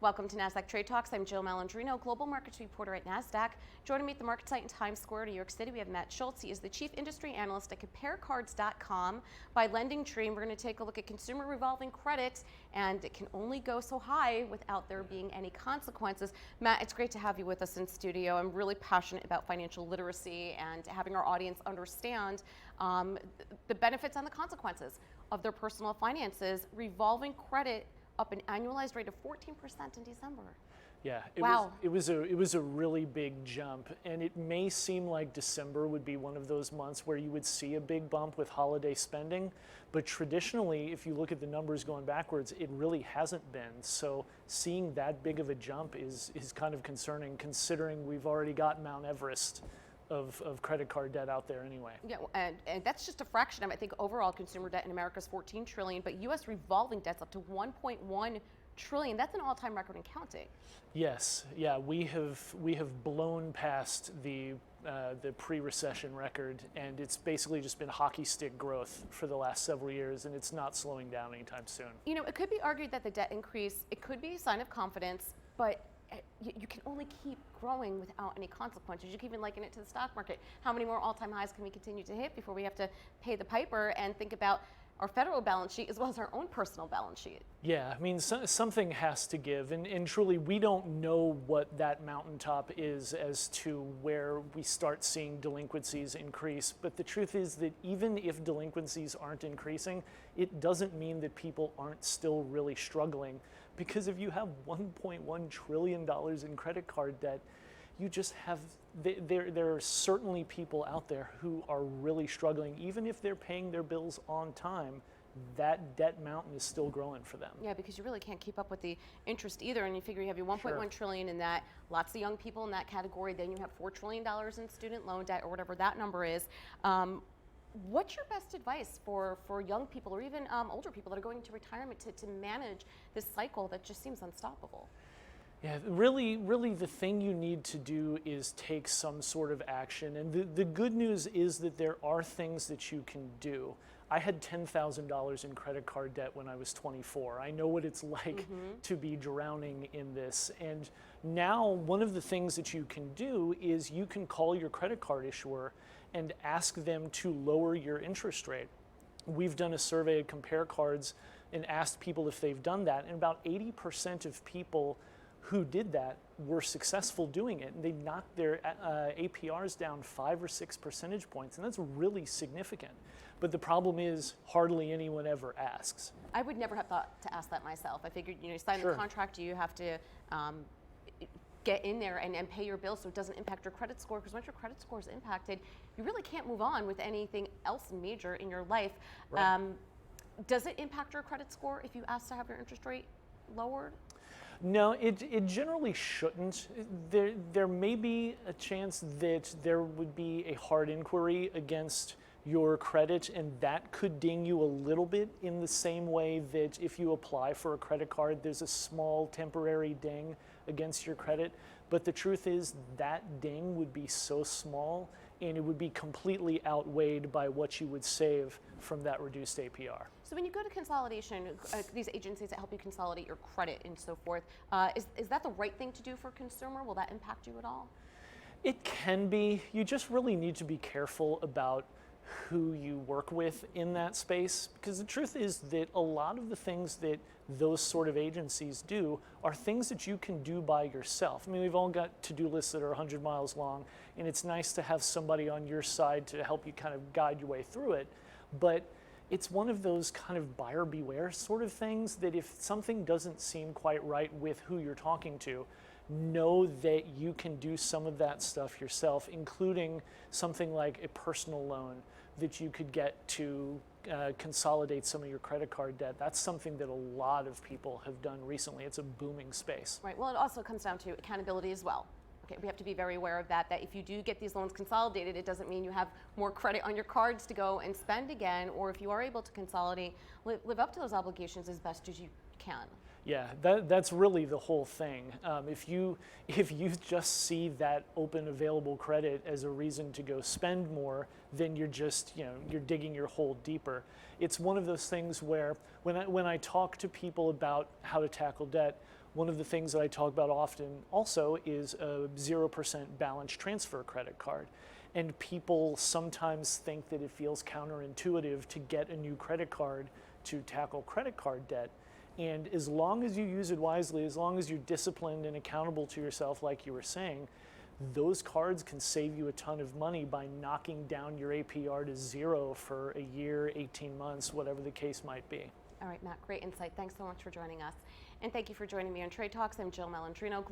Welcome to Nasdaq Trade Talks. I'm Jill Malandrino, Global Markets Reporter at Nasdaq. Joining me at the market site in Times Square, New York City, we have Matt Schulz. He is the Chief Industry Analyst at CompareCards.com by LendingTree. And we're going to take a look at consumer revolving credit, and it can only go so high without there being any consequences. Matt, it's great to have you with us in studio. I'm really passionate about financial literacy and having our audience understand the benefits and the consequences of their personal finances. Revolving credit up an annualized rate of 14% in December. Yeah, Wow. it was a really big jump, and it may seem like December would be one of those months where you would see a big bump with holiday spending, but traditionally, if you look at the numbers going backwards, it really hasn't been. So seeing that big of a jump is kind of concerning, considering we've already got Mount Everest of credit card debt out there anyway. Yeah, and that's just a fraction of, I think, overall consumer debt in America is 14 trillion, but U.S. revolving debt's up to 1.1 trillion. That's an all-time record and counting. Yes, yeah, we have blown past the pre-recession record, and it's basically just been hockey stick growth for the last several years, and it's not slowing down anytime soon. You know, it could be argued that the debt increase, it could be a sign of confidence, but you can only keep growing without any consequences. You can even liken it to the stock market. How many more all-time highs can we continue to hit before we have to pay the piper and think about our federal balance sheet as well as our own personal balance sheet? Yeah, I mean, something has to give, and truly we don't know what that mountaintop is as to where we start seeing delinquencies increase, but the truth is that even if delinquencies aren't increasing, it doesn't mean that people aren't still really struggling, because if you have $1.1 trillion in credit card debt, you just have, there are certainly people out there who are really struggling. Even if they're paying their bills on time, that debt mountain is still growing for them. Yeah, because you really can't keep up with the interest either, and you figure you have your 1.1 Sure. trillion in that, lots of young people in that category, then you have $4 trillion in student loan debt or whatever that number is. What's your best advice for young people or even older people that are going to retirement to manage this cycle that just seems unstoppable? Yeah, really the thing you need to do is take some sort of action. And the good news is that there are things that you can do. I had $10,000 in credit card debt when I was 24. I know what it's like to be drowning in this. And now one of the things that you can do is you can call your credit card issuer and ask them to lower your interest rate. We've done a survey at Compare Cards and asked people if they've done that, and about 80% of people who did that were successful doing it, and they knocked their APRs down 5 or 6 percentage points, and that's really significant. But the problem is hardly anyone ever asks. I would never have thought to ask that myself. I figured, you sign Sure. the contract, you have to get in there and pay your bills so it doesn't impact your credit score, because once your credit score is impacted, you really can't move on with anything else major in your life. Right. Does it impact your credit score if you ask to have your interest rate lowered? No, it generally shouldn't. There may be a chance that there would be a hard inquiry against your credit, and that could ding you a little bit in the same way that if you apply for a credit card, there's a small temporary ding against your credit. But the truth is that ding would be so small, and it would be completely outweighed by what you would save from that reduced APR. So when you go to consolidation, these agencies that help you consolidate your credit and so forth, is that the right thing to do for a consumer? Will that impact you at all? It can be. You just really need to be careful about who you work with in that space, because the truth is that a lot of the things that those sort of agencies do are things that you can do by yourself. I mean, we've all got to-do lists that are 100 miles long, and it's nice to have somebody on your side to help you kind of guide your way through it, but it's one of those kind of buyer beware sort of things that if something doesn't seem quite right with who you're talking to, know that you can do some of that stuff yourself, including something like a personal loan that you could get to consolidate some of your credit card debt. That's something that a lot of people have done recently. It's a booming space. Right. Well, it also comes down to accountability as well. Okay, we have to be very aware of that if you do get these loans consolidated, it doesn't mean you have more credit on your cards to go and spend again, or if you are able to consolidate, live up to those obligations as best as you can. Yeah, that's really the whole thing. If you just see that open available credit as a reason to go spend more, then you're just, you're digging your hole deeper. It's one of those things where when I talk to people about how to tackle debt, One of the things that I talk about often also is a 0% balance transfer credit card. And people sometimes think that it feels counterintuitive to get a new credit card to tackle credit card debt. And as long as you use it wisely, as long as you're disciplined and accountable to yourself, like you were saying, those cards can save you a ton of money by knocking down your APR to 0 for a year, 18 months, whatever the case might be. All right, Matt, great insight. Thanks so much for joining us. And thank you for joining me on Trade Talks. I'm Jill Malandrino.